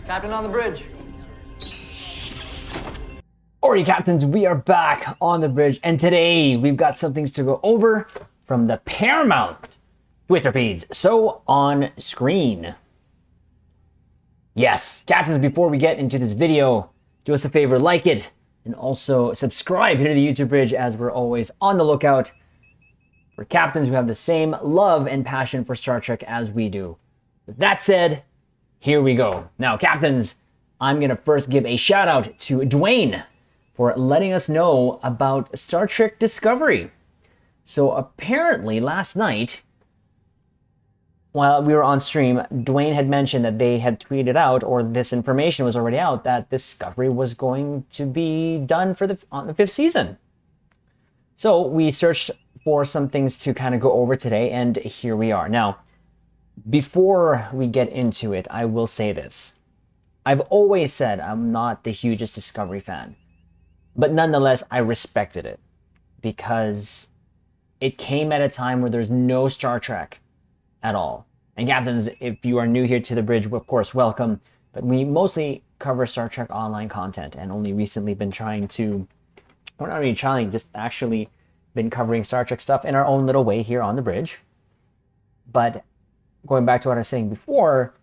Captain on the bridge. Alrighty, Captains, we are back on the bridge, and today we've got some things to go over from the Paramount Twitter feeds. So, on screen. Yes, Captains, before we get into this video, do us a favor, like it, and also subscribe here to the YouTube bridge, as we're always on the lookout for Captains who have the same love and passion for Star Trek as we do. With that said, here we go. Now, Captains, I'm going to first give a shout out to Dwain for letting us know about Star Trek Discovery. So apparently last night, while we were on stream, Dwain had mentioned that they had tweeted out, or this information was already out, that Discovery was going to be done for on the 5th season. So we searched for some things to kind of go over today, and here we are. Now, before we get into it, I will say this. I've always said I'm not the hugest Discovery fan, but nonetheless, I respected it because it came at a time where there's no Star Trek at all. And Captains, if you are new here to the bridge, of course, welcome. But we mostly cover Star Trek Online content, and only recently been trying to, or not really trying, just actually been covering Star Trek stuff in our own little way here on the bridge. But going back to what I was saying before,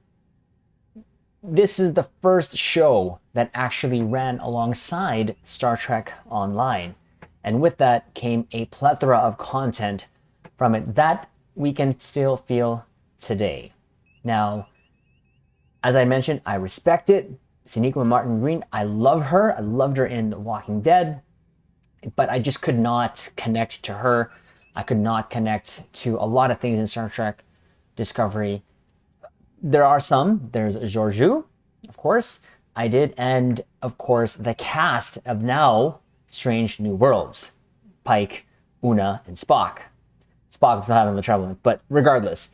this is the first show that actually ran alongside Star Trek Online. And with that came a plethora of content from it that we can still feel today. Now, as I mentioned, I respect it. Sonequa Martin Green, I love her. I loved her in The Walking Dead, but I just could not connect to her. I could not connect to a lot of things in Star Trek Discovery. There are some. There's Georgiou, of course. I did. And, of course, the cast of now Strange New Worlds. Pike, Una, and Spock. Spock was still having the trouble. But regardless,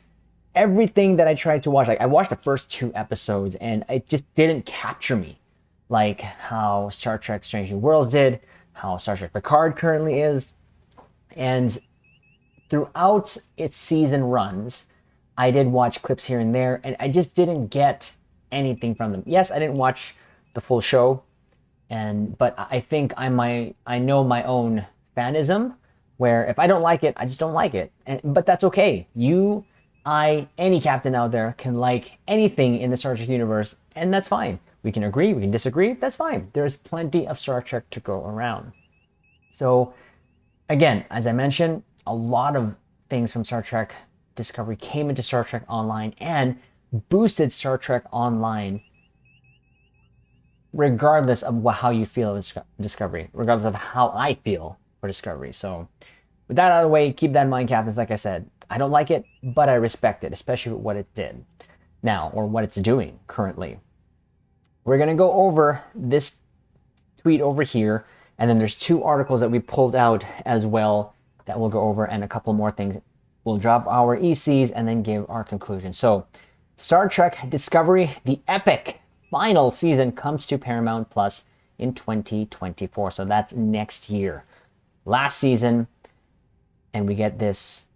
everything that I tried to watch, like I watched the first 2 episodes, and it just didn't capture me. Like how Star Trek Strange New Worlds did, how Star Trek Picard currently is. And throughout its season runs, I did watch clips here and there, and I just didn't get anything from them. Yes, I didn't watch the full show, but I think I know my own fanism, where if I don't like it, I just don't like it. But that's okay. You, any captain out there can like anything in the Star Trek universe, and that's fine. We can agree, we can disagree, that's fine. There's plenty of Star Trek to go around. So, again, as I mentioned, a lot of things from Star Trek Discovery came into Star Trek Online and boosted Star Trek Online regardless of how you feel of Discovery, regardless of how I feel for Discovery. So with that out of the way, keep that in mind, Captains. Like I said, I don't like it, but I respect it, especially what it did now, or what it's doing currently. We're going to go over this tweet over here, and then there's 2 articles that we pulled out as well that we'll go over, and a couple more things. We'll drop our ECs and then give our conclusion. So, Star Trek Discovery, the epic final season, comes to Paramount Plus in 2024. So that's next year. Last season, and we get this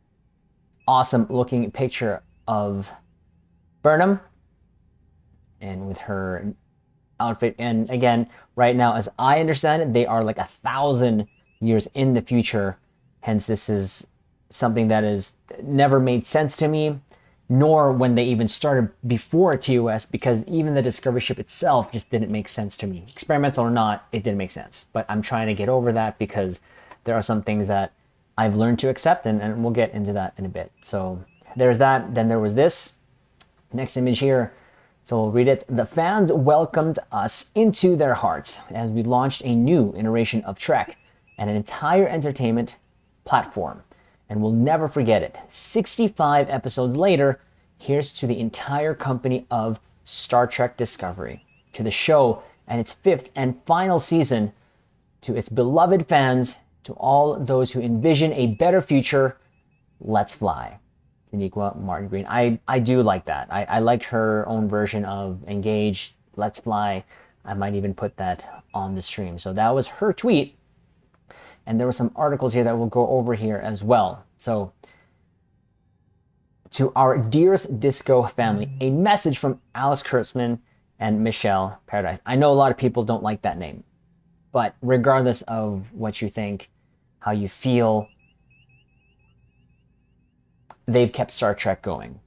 awesome looking picture of Burnham, and with her outfit. And again, right now, as I understand it, they are like 1,000 years in the future. Hence, this is something that has never made sense to me, nor when they even started before TOS, because even the Discovery ship itself just didn't make sense to me. Experimental or not, it didn't make sense. But I'm trying to get over that, because there are some things that I've learned to accept, and we'll get into that in a bit. So there's that. Then there was this next image here. So we'll read it. The fans welcomed us into their hearts as we launched a new iteration of Trek and an entire entertainment platform. And we'll never forget it. 65 episodes later, here's to the entire company of Star Trek Discovery, to the show and its 5th and final season, to its beloved fans, to all those who envision a better future, let's fly. Sonequa Martin Green. I do like that. I liked her own version of Engage, Let's Fly. I might even put that on the stream. So that was her tweet. And there were some articles here that we'll go over here as well. So, to our dearest disco family, a message from Alex Kurtzman and Michelle Paradise. I know a lot of people don't like that name, but regardless of what you think, how you feel, they've kept Star Trek going.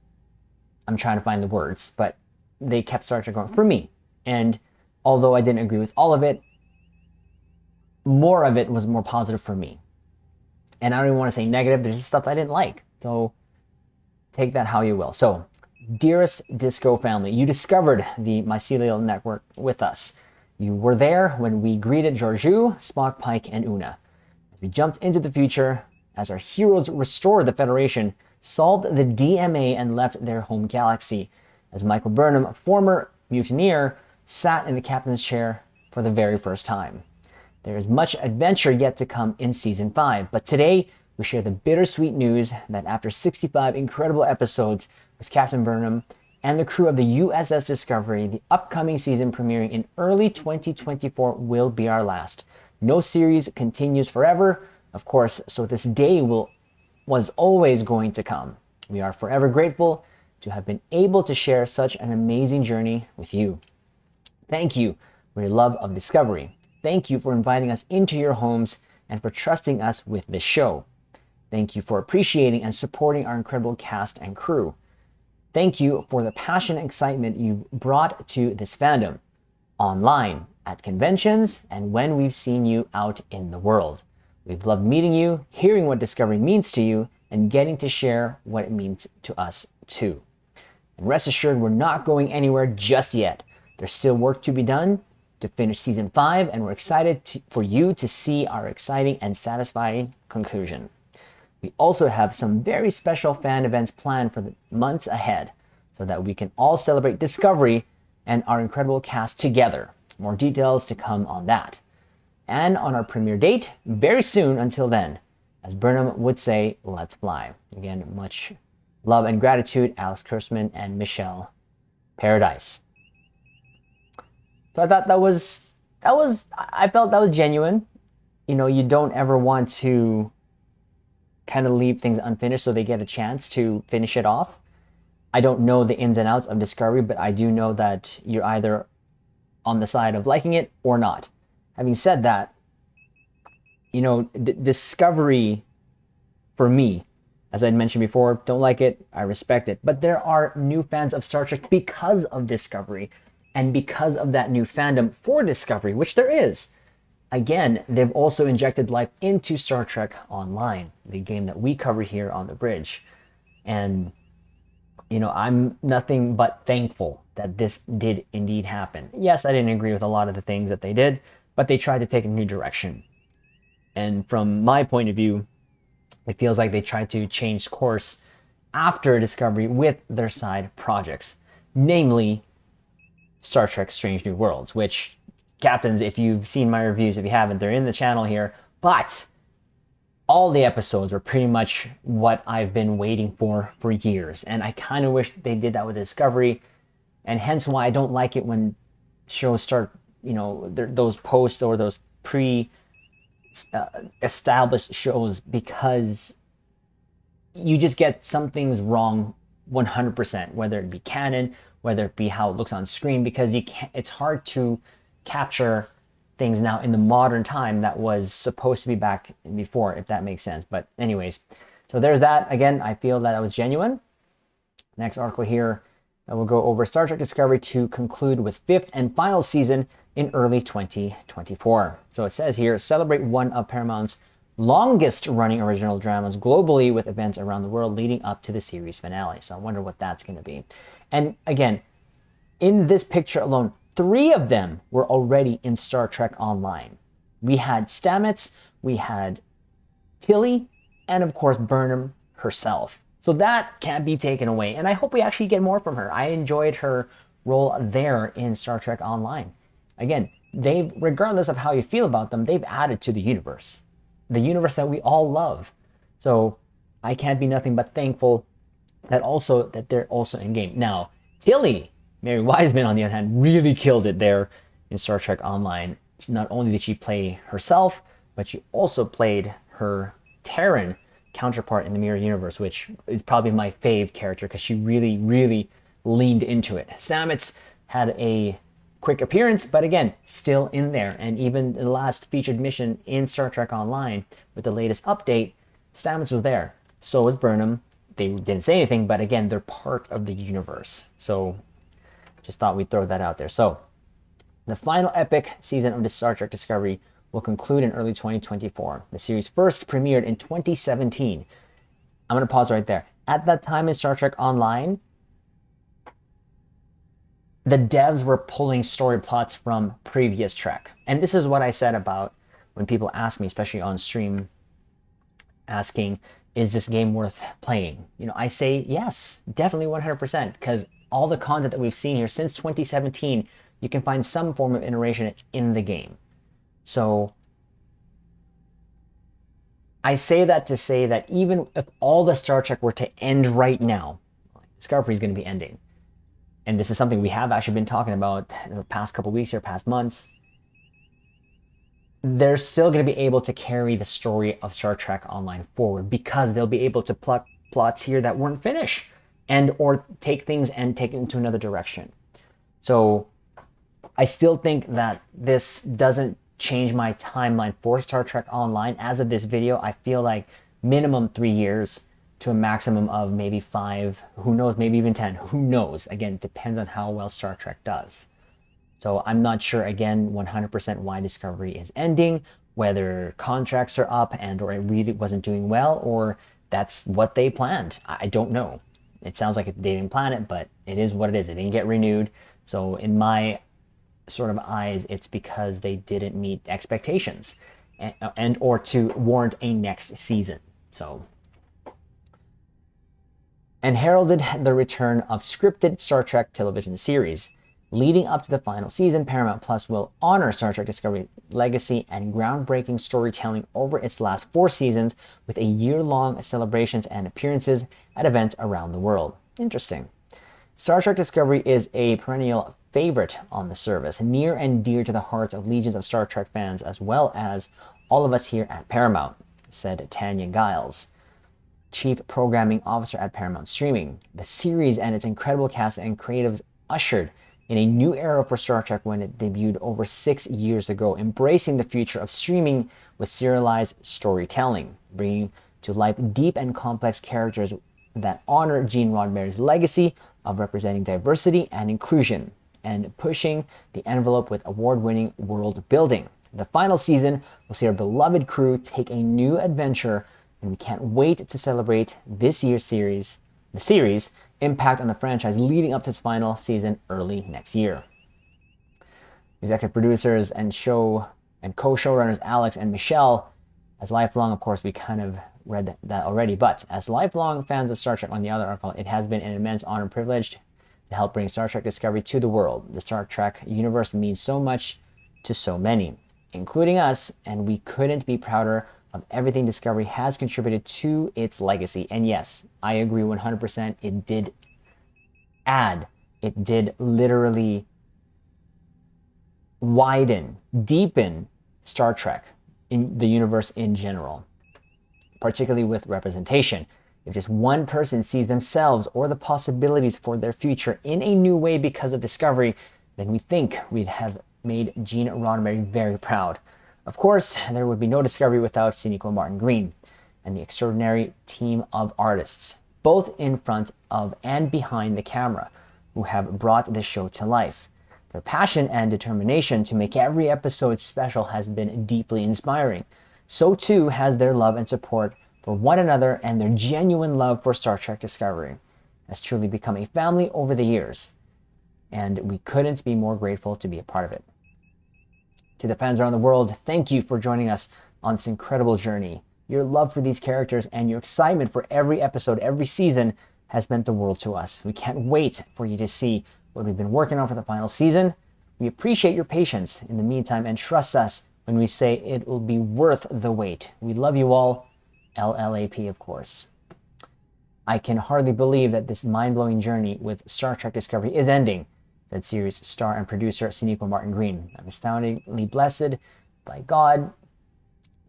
I'm trying to find the words, but they kept Star Trek going for me. And although I didn't agree with all of it, more of it was more positive for me. And I don't even want to say negative. There's just stuff I didn't like. So take that how you will. So, dearest Disco family, you discovered the mycelial network with us. You were there when we greeted Georgiou, Spock, Pike, and Una. As we jumped into the future, as our heroes restored the Federation, solved the DMA, and left their home galaxy, as Michael Burnham, former mutineer, sat in the captain's chair for the very first time. There is much adventure yet to come in Season 5, but today we share the bittersweet news that after 65 incredible episodes with Captain Burnham and the crew of the USS Discovery, the upcoming season premiering in early 2024 will be our last. No series continues forever, of course, so this day was always going to come. We are forever grateful to have been able to share such an amazing journey with you. Thank you for your love of Discovery. Thank you for inviting us into your homes and for trusting us with this show. Thank you for appreciating and supporting our incredible cast and crew. Thank you for the passion and excitement you brought to this fandom, online, at conventions, and when we've seen you out in the world. We've loved meeting you, hearing what Discovery means to you, and getting to share what it means to us too. And rest assured, we're not going anywhere just yet. There's still work to be done to finish Season 5, and we're excited for you to see our exciting and satisfying conclusion. We also have some very special fan events planned for the months ahead so that we can all celebrate Discovery and our incredible cast together. More details to come on that. And on our premiere date, very soon until then, as Burnham would say, let's fly. Again, much love and gratitude, Alex Kurtzman and Michelle Paradise. So I thought I felt that was genuine. You know, you don't ever want to kind of leave things unfinished so they get a chance to finish it off. I don't know the ins and outs of Discovery, but I do know that you're either on the side of liking it or not. Having said that, you know, Discovery, for me, as I'd mentioned before, don't like it, I respect it. But there are new fans of Star Trek because of Discovery and because of that new fandom for Discovery, which there is. Again, they've also injected life into Star Trek Online, the game that we cover here on the bridge. And, you know, I'm nothing but thankful that this did indeed happen. Yes, I didn't agree with a lot of the things that they did, but they tried to take a new direction. And from my point of view, it feels like they tried to change course after Discovery with their side projects, namely Star Trek Strange New Worlds, which, Captains, if you've seen my reviews, if you haven't, they're in the channel here, but all the episodes were pretty much what I've been waiting for years. And I kind of wish they did that with Discovery, and hence why I don't like it when shows start, you know, those posts or those established shows, because you just get some things wrong 100%, whether it be canon, whether it be how it looks on screen, because it's hard to capture things now in the modern time that was supposed to be back before, if that makes sense. But anyways, so there's that. Again, I feel that was genuine. Next article here, we'll go over Star Trek Discovery to conclude with fifth and final season in early 2024. So it says here, celebrate one of Paramount's longest running original dramas globally with events around the world leading up to the series finale. So I wonder what that's going to be. And again, in this picture alone, 3 of them were already in Star Trek Online. We had Stamets, we had Tilly, and of course Burnham herself. So that can't be taken away. And I hope we actually get more from her. I enjoyed her role there in Star Trek Online. Again, regardless of how you feel about them, they've added to the universe that we all love. So I can't be nothing but thankful that they're also in game. Now, Tilly, Mary Wiseman, on the other hand, really killed it there in Star Trek Online. Not only did she play herself, but she also played her Terran counterpart in the Mirror Universe, which is probably my fave character because she really, really leaned into it. Stamets had a quick appearance, but again, still in there. And even the last featured mission in Star Trek Online with the latest update, Stamets was there. So was Burnham. They didn't say anything, but again, they're part of the universe. So just thought we'd throw that out there. So the final epic season of the Star Trek Discovery will conclude in early 2024. The series first premiered in 2017. I'm going to pause right there. At that time in Star Trek Online, the devs were pulling story plots from previous Trek. And this is what I said about when people ask me, especially on stream, asking, is this game worth playing? You know, I say yes, definitely 100%, because all the content that we've seen here since 2017, you can find some form of iteration in the game. So I say that to say that even if all the Star Trek were to end right now, Discovery is going to be ending. And this is something we have actually been talking about in the past couple weeks or past months. They're still going to be able to carry the story of Star Trek Online forward because they'll be able to pluck plots here that weren't finished and or take things and take it into another direction. So I still think that this doesn't change my timeline for Star Trek Online. As of this video, I feel like minimum 3 years to a maximum of maybe 5, who knows, maybe even 10, who knows. Again, it depends on how well Star Trek does. So I'm not sure, again, 100% why Discovery is ending, whether contracts are up and or it really wasn't doing well, or that's what they planned. I don't know. It sounds like they didn't plan it, but it is what it is. It didn't get renewed. So in my sort of eyes, it's because they didn't meet expectations and or to warrant a next season. So, and heralded the return of scripted Star Trek television series. Leading up to the final season, Paramount Plus will honor Star Trek Discovery legacy and groundbreaking storytelling over its last 4 seasons with a year-long celebrations and appearances at events around the world. Interesting. Star Trek Discovery is a perennial favorite on the service, near and dear to the hearts of legions of Star Trek fans as well as all of us here at Paramount, said Tanya Giles, Chief Programming Officer at Paramount Streaming. The series and its incredible cast and creatives ushered in a new era for Star Trek when it debuted over 6 years ago, embracing the future of streaming with serialized storytelling, bringing to life deep and complex characters that honor Gene Roddenberry's legacy of representing diversity and inclusion, and pushing the envelope with award-winning world building. The final season will see our beloved crew take a new adventure, and we can't wait to celebrate this year's series, the series' impact on the franchise leading up to its final season early next year. Executive producers and co-showrunners Alex and Michelle, as lifelong, of course, we kind of read that already, but as lifelong fans of Star Trek, on the other article, it has been an immense honor and privilege to help bring Star Trek Discovery to the world. The Star Trek universe means so much to so many, including us, and we couldn't be prouder of everything Discovery has contributed to its legacy. And yes, I agree 100%. It did add, it did literally widen, deepen Star Trek in the universe in general, particularly with representation. If just one person sees themselves or the possibilities for their future in a new way because of Discovery, then we think we'd have made Gene Roddenberry very proud. Of course, there would be no Discovery without Sinequa Martin Green and the extraordinary team of artists, both in front of and behind the camera, who have brought the show to life. Their passion and determination to make every episode special has been deeply inspiring. So too has their love and support for one another, and their genuine love for Star Trek Discovery has truly become a family over the years, and we couldn't be more grateful to be a part of it. To the fans around the world, thank you for joining us on this incredible journey. Your love for these characters and your excitement for every episode, every season has meant the world to us. We can't wait for you to see what we've been working on for the final season. We appreciate your patience in the meantime and trust us when we say it will be worth the wait. We love you all. LLaP, of course. I can hardly believe that this mind-blowing journey with Star Trek Discovery is ending, said series star and producer Sinequa Martin Green. I'm astoundingly blessed by God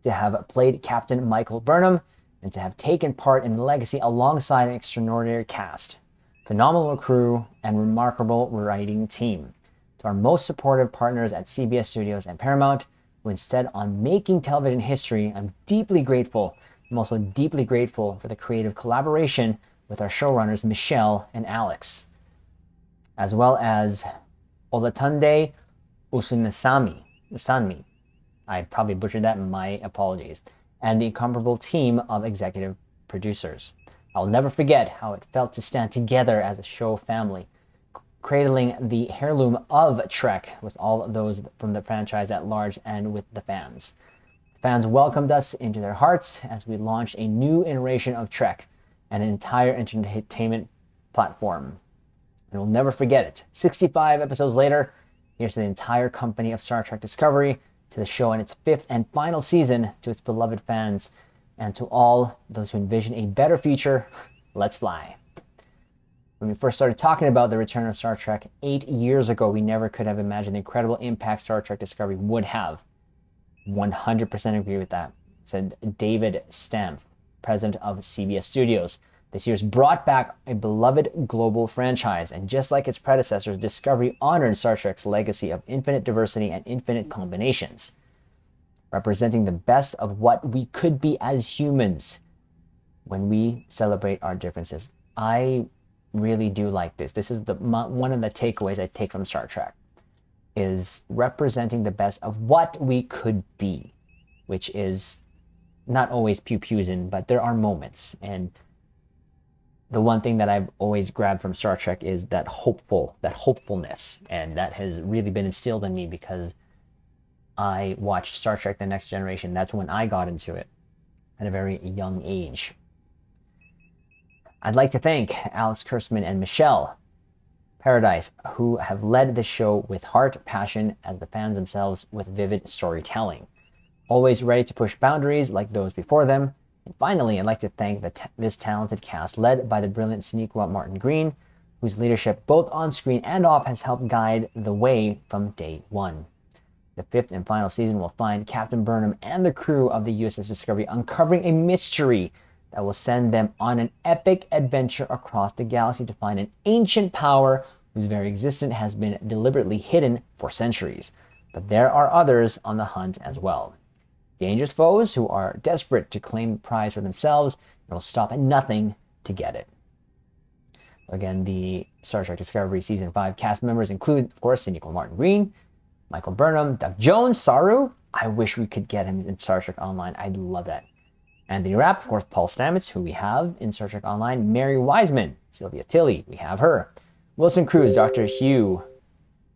to have played Captain Michael Burnham and to have taken part in the legacy alongside an extraordinary cast, phenomenal crew, and remarkable writing team. To to our most supportive partners at CBS Studios and Paramount, who instead on making television history. I'm deeply grateful. I'm also deeply grateful for the creative collaboration with our showrunners, Michelle and Alex, as well as Olatunde Usanmi. I probably butchered that, my apologies. And the incomparable team of executive producers. I'll never forget how it felt to stand together as a show family, cradling the heirloom of Trek with all of those from the franchise at large and with the fans. Fans welcomed us into their hearts as we launched a new iteration of Trek, an entire entertainment platform. And we'll never forget it. 65 episodes later, here's to the entire company of Star Trek Discovery, to the show in its 5th and final season, to its beloved fans, and to all those who envision a better future. Let's fly. When we first started talking about the return of Star Trek 8 years ago, we never could have imagined the incredible impact Star Trek Discovery would have. 100% agree with that, said David Stamp, president of CBS Studios. This year's brought back a beloved global franchise, and just like its predecessors, Discovery honored Star Trek's legacy of infinite diversity and infinite combinations, representing the best of what we could be as humans when we celebrate our differences. I really do like this. This is one of the takeaways I take from Star Trek, is representing the best of what we could be, which is not always pew-pews in, but there are moments. And the one thing that I've always grabbed from Star Trek is that hopefulness. And that has really been instilled in me because I watched Star Trek The Next Generation. That's when I got into it at a very young age. I'd like to thank Alex Kurtzman and Michelle Paradise, who have led the show with heart, passion, as the fans themselves with vivid storytelling. Always ready to push boundaries like those before them. And finally, I'd like to thank this talented cast led by the brilliant Sonequa Martin Green, whose leadership both on screen and off has helped guide the way from day one. The 5th and final season will find Captain Burnham and the crew of the USS Discovery uncovering a mystery that will send them on an epic adventure across the galaxy to find an ancient power whose very existence has been deliberately hidden for centuries. But there are others on the hunt as well. Dangerous foes who are desperate to claim the prize for themselves and will stop at nothing to get it. Again, the Star Trek Discovery Season 5 cast members include, of course, Sonequa Martin Green, Michael Burnham, Doug Jones, Saru. I wish we could get him in Star Trek Online. I'd love that. Anthony Rapp, of course, Paul Stamets, who we have in Star Trek Online. Mary Wiseman, Sylvia Tilly, we have her. Wilson Cruz, Dr. Hugh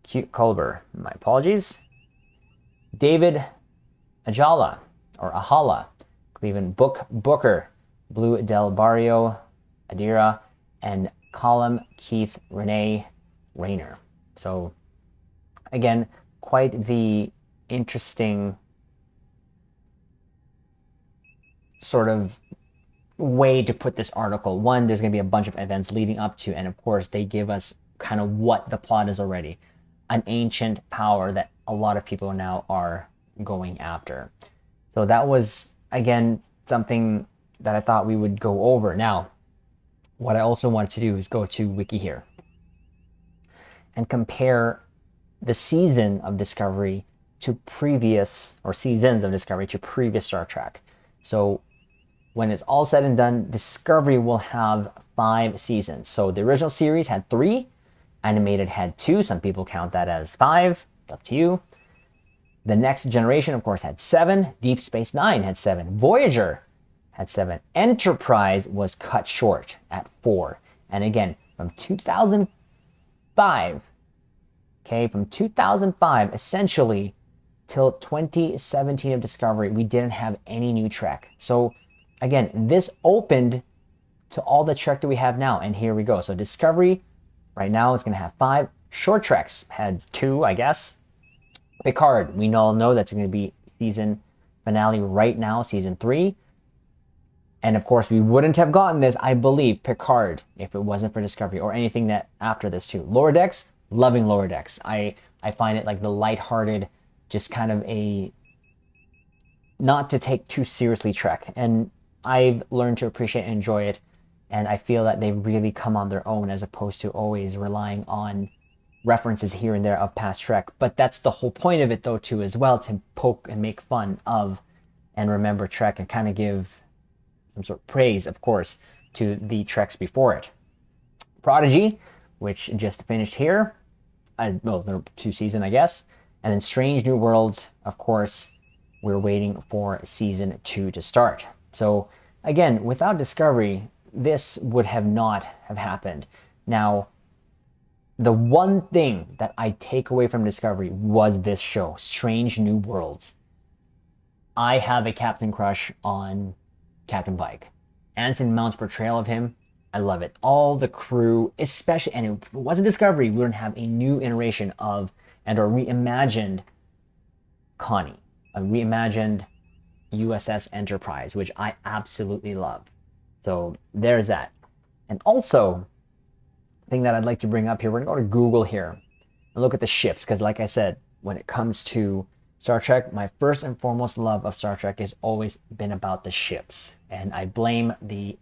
Culber, my apologies. David Ahala, Cleveland Booker, Blue Del Barrio, Adira, and Colum Keith Renee Rayner. So, again, quite the interesting sort of way to put this article. One, there's going to be a bunch of events leading up to, and of course, they give us kind of what the plot is already. An ancient power that a lot of people now are going after. So that was, again, something that I thought we would go over. Now, what I also wanted to do is go to Wiki here and compare the season of Discovery to previous, or seasons of Discovery to previous Star Trek. So when it's all said and done, Discovery will have 5 seasons. So the original series had 3, animated had 2. Some people count that as 5. It's up to you. The Next Generation, of course, had 7. Deep Space Nine had 7. Voyager had 7. Enterprise was cut short at 4. And again, from 2005, from 2005, essentially, till 2017 of Discovery, we didn't have any new Trek. So again, this opened to all the Trek that we have now. And here we go. So Discovery, right now, is going to have 5. Short Treks had 2, I guess. Picard, we all know that's going to be season finale right now, season 3. And of course, we wouldn't have gotten this, I believe, Picard, if it wasn't for Discovery, or anything that after this too. Lower Decks, loving Lower Decks. I find it like the lighthearted, just kind of a not to take too seriously Trek. And I've learned to appreciate and enjoy it. And I feel that they've really come on their own as opposed to always relying on references here and there of past Trek. But that's the whole point of it, though, too, as well, to poke and make fun of and remember Trek and kind of give some sort of praise, of course, to the Treks before it. Prodigy, which just finished here. Well, there are 2 seasons, I guess. And then Strange New Worlds, of course, we're waiting for season 2 to start. So again, without Discovery, this would have not have happened. Now, the one thing that I take away from Discovery was this show, Strange New Worlds. I have a captain crush on Captain Pike. Anson Mount's portrayal of him, I love it. All the crew, especially, and if it wasn't Discovery, we wouldn't have a new iteration of and or reimagined Connie, a reimagined USS Enterprise, which I absolutely love. So there's that. And also, the thing that I'd like to bring up here, we're going to go to Google here and look at the ships, because like I said, when it comes to Star Trek, my first and foremost love of Star Trek has always been about the ships. And I blame the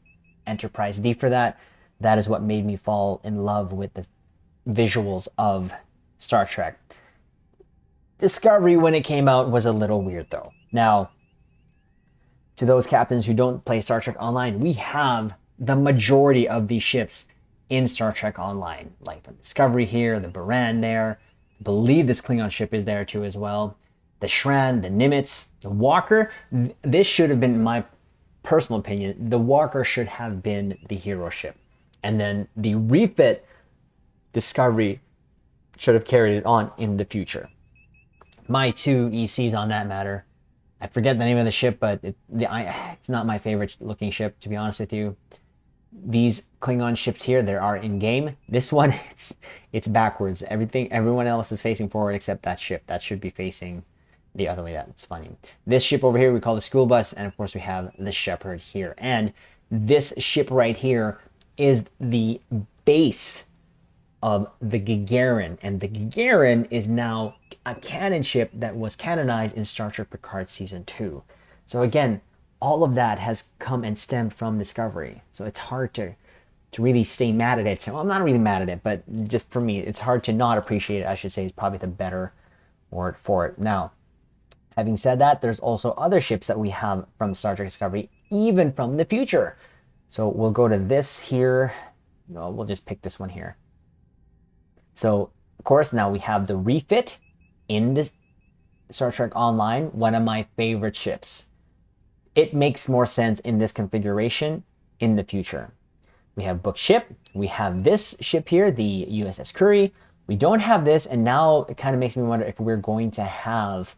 Enterprise D for that. That is what made me fall in love with the visuals of Star Trek. Discovery, when it came out, was a little weird, though. Now, to those captains who don't play Star Trek Online, we have the majority of these ships in Star Trek Online. Like the Discovery here, the Baran there. I believe this Klingon ship is there too as well. The Shran, the Nimitz, the Walker. This should have been, in my personal opinion, the Walker should have been the hero ship. And then the refit Discovery should have carried it on in the future. My 2 ECs on that matter, I forget the name of the ship, but it's not my favorite looking ship, to be honest with you. These Klingon ships here, there are in game. This one, it's backwards. Everyone else is facing forward except that ship. That should be facing the other way. That's funny. This ship over here we call the school bus, and of course we have the Shepherd here. And this ship right here is the base of the Gagarin, and the Gagarin is now a canon ship that was canonized in Star Trek Picard Season 2. So again, all of that has come and stemmed from Discovery. So it's hard to really stay mad at it. So I'm not really mad at it, but just for me, it's hard to not appreciate it, I should say, is probably the better word for it. Now, having said that, there's also other ships that we have from Star Trek Discovery, even from the future. So we'll go to this here. No, we'll just pick this one here. So, of course, now we have the refit in the Star Trek Online, one of my favorite ships. It makes more sense in this configuration in the future. We have book ship. We have this ship here, the USS Curry. We don't have this, and now it kind of makes me wonder if we're going to have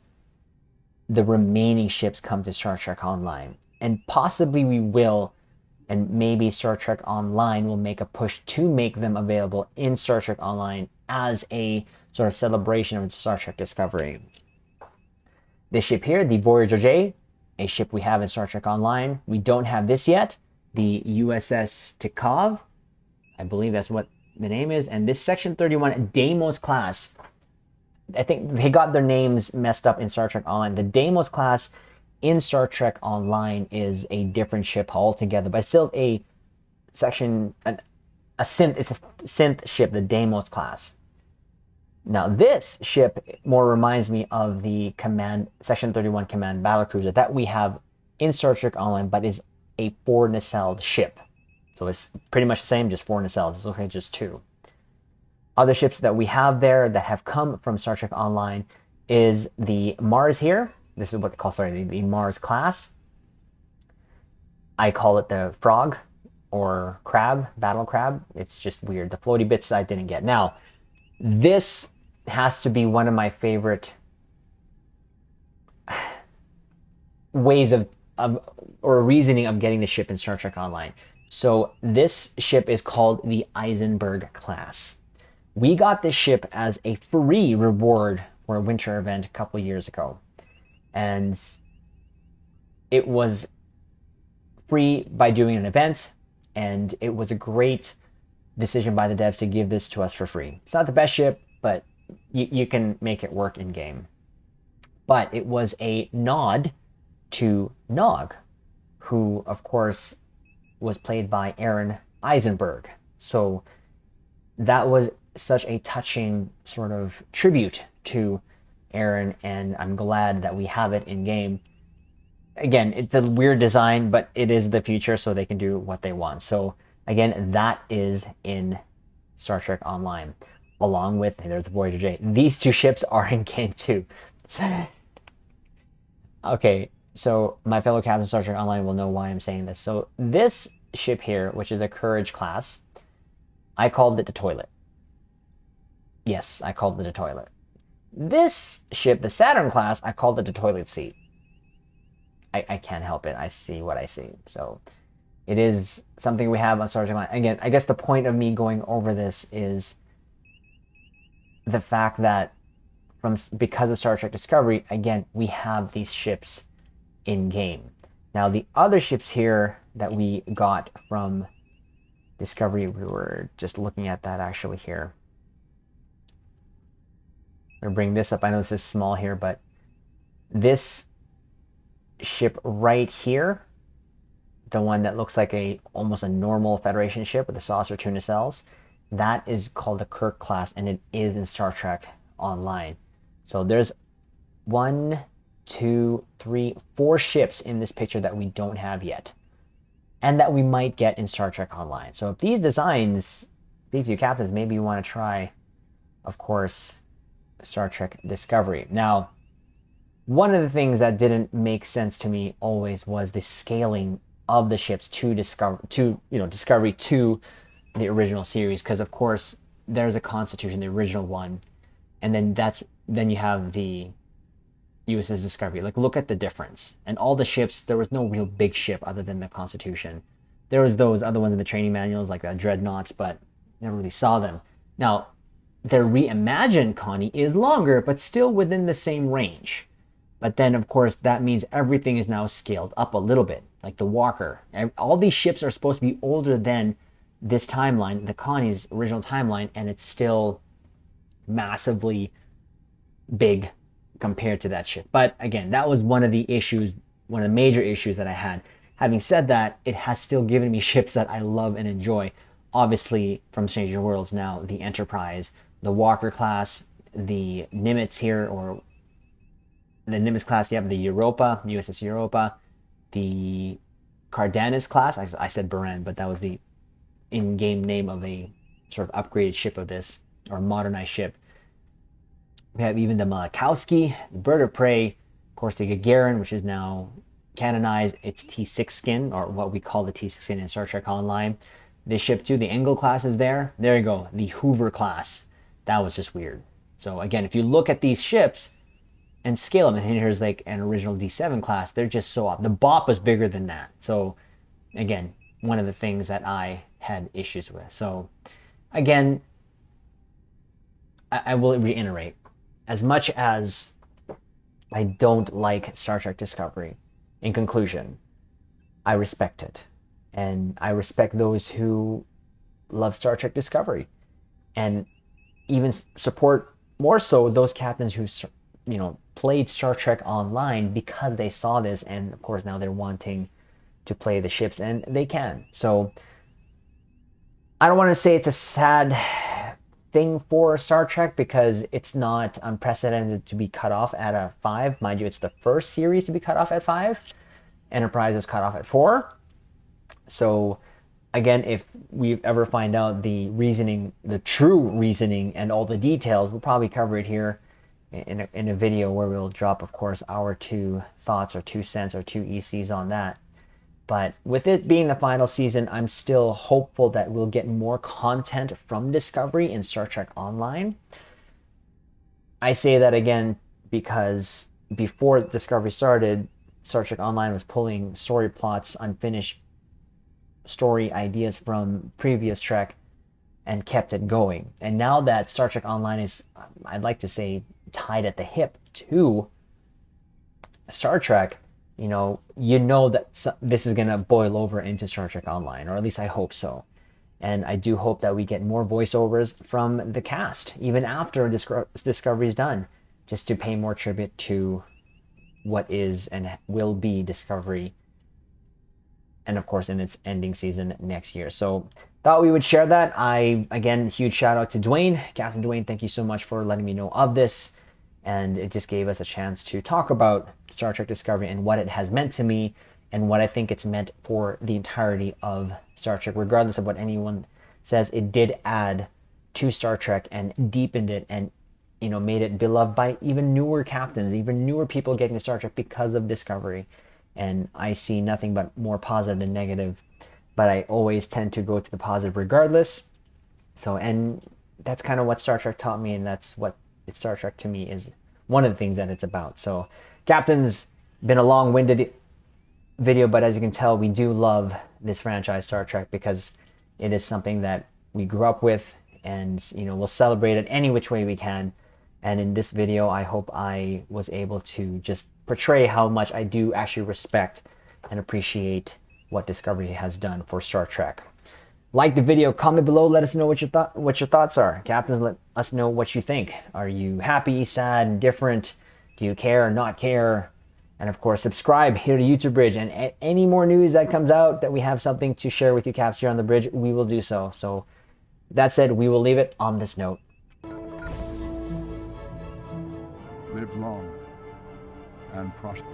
the remaining ships come to Star Trek Online. And possibly we will, and maybe Star Trek Online will make a push to make them available in Star Trek Online as a sort of celebration of Star Trek Discovery. This ship here, the Voyager J, a ship we have in Star Trek Online. We don't have this yet, the USS Tikov. I believe that's what the name is. And this Section 31 Deimos class, I think they got their names messed up in Star Trek Online. The Deimos class in Star Trek Online is a different ship altogether, but still a section, it's a synth ship, the Deimos class. Now this ship more reminds me of the Section 31 Command Battlecruiser that we have in Star Trek Online, but is a 4-nacelled ship. So it's pretty much the same, just 4 nacelles. It's okay, just 2. Other ships that we have there that have come from Star Trek Online is the Mars here. This is what they call, the Mars class. I call it the Frog or Crab, Battle Crab. It's just weird. The floaty bits I didn't get. Now, this has to be one of my favorite ways of or reasoning of getting the ship in Star Trek Online. So this ship is called the Eisenberg class. We got this ship as a free reward for a winter event a couple years ago. And it was free by doing an event, and it was a great decision by the devs to give this to us for free. It's not the best ship, but you can make it work in game. But it was a nod to Nog, who of course was played by Aaron Eisenberg. So that was such a touching sort of tribute to Aaron, and I'm glad that we have it in game. Again, it's a weird design, but it is the future, so they can do what they want. So again, that is in Star Trek Online, along with, and there's the Voyager J. These two ships are in game too. Okay, so my fellow captains Star Trek Online will know why I'm saying this. So this ship here, which is the Courage class, I called it the toilet. Yes, I called it the toilet. This ship, the Saturn class, I called it the toilet seat. I can't help it. I see what I see. So it is something we have on Star Trek Online. Again, I guess the point of me going over this is the fact that because of Star Trek Discovery, again, we have these ships in game. Now, the other ships here that we got from Discovery, we were just looking at that actually here. I'm going to bring this up. I know this is small here, but this ship right here, the one that looks like almost a normal Federation ship with the saucer tuna nacelles, that is called the Kirk class, and it is in Star Trek Online. So there's 1, 2, 3, 4 ships in this picture that we don't have yet, and that we might get in Star Trek Online. So if these designs, these two captains, maybe you want to try, of course, Star Trek Discovery. Now, one of the things that didn't make sense to me always was the scaling of the ships to Discovery to the original series, because of course there's a Constitution, the original one, and then you have the USS Discovery. Like, look at the difference. And all the ships, there was no real big ship other than the Constitution. There was those other ones in the training manuals, like the Dreadnoughts, but never really saw them. Now, their reimagined Connie is longer, but still within the same range. But then, of course, that means everything is now scaled up a little bit, like the Walker. All these ships are supposed to be older than this timeline, the Connie's original timeline, and it's still massively big compared to that ship. But again, that was one of the issues, one of the major issues that I had. Having said that, it has still given me ships that I love and enjoy. Obviously, from Stranger Worlds now, the Enterprise, the Walker class, the Nimitz here, or the Nimitz class, you have the Europa, USS Europa, the Cardenas class. I said Beren, but that was the in-game name of a sort of upgraded ship of this, or modernized ship. We have even the Malakowski, the Bird of Prey, of course the Gagarin, which is now canonized, its T6 skin, or what we call the T6 skin in Star Trek Online. This ship too, the Engel class is there. There you go, the Hoover class. That was just weird. So again, if you look at these ships and scale them, and here's like an original D7 class, they're just so off. The BOP was bigger than that. So again, one of the things that I had issues with. So again, I will reiterate, as much as I don't like Star Trek Discovery, in conclusion, I respect it. And I respect those who love Star Trek Discovery, and even support more so those captains who, played Star Trek Online because they saw this, and of course now they're wanting to play the ships, and they can. So I don't want to say it's a sad thing for Star Trek, because it's not unprecedented to be cut off at a 5. Mind you, it's the first series to be cut off at 5. Enterprise is cut off at 4. So again, if we ever find out the reasoning, the true reasoning and all the details, we'll probably cover it here in a video where we'll drop, of course, our 2 thoughts or 2 cents or 2 ECs on that. But with it being the final season, I'm still hopeful that we'll get more content from Discovery in Star Trek Online. I say that again because before Discovery started, Star Trek Online was pulling story plots, unfinished story ideas from previous Trek, and kept it going. And now that Star Trek Online is, I'd like to say, tied at the hip to Star Trek, you know that this is going to boil over into Star Trek Online, or at least I hope so. And I do hope that we get more voiceovers from the cast, even after Discovery is done, just to pay more tribute to what is and will be Discovery, and of course in its ending season next year. So thought we would share that. Again, huge shout out to Dwain. Captain Dwain, thank you so much for letting me know of this. And it just gave us a chance to talk about Star Trek Discovery and what it has meant to me and what I think it's meant for the entirety of Star Trek. Regardless of what anyone says, it did add to Star Trek and deepened it and, you know, made it beloved by even newer captains, even newer people getting to Star Trek because of Discovery. And I see nothing but more positive than negative, but I always tend to go to the positive regardless. So, and that's kind of what Star Trek taught me, and that's what Star Trek to me is, one of the things that it's about. So, Captain's been a long-winded video, but as you can tell, we do love this franchise, Star Trek, because it is something that we grew up with, and, you know, we'll celebrate it any which way we can. And in this video, I hope I was able to just portray how much I do actually respect and appreciate what Discovery has done for Star Trek. Like the video, comment below, let us know what your thoughts are. Captains, let us know what you think. Are you happy, sad, indifferent? Do you care or not care? And of course, subscribe here to YouTube Bridge. And any more news that comes out that we have something to share with you Caps here on the bridge, we will do so. So that said, we will leave it on this note. Live long and prosper.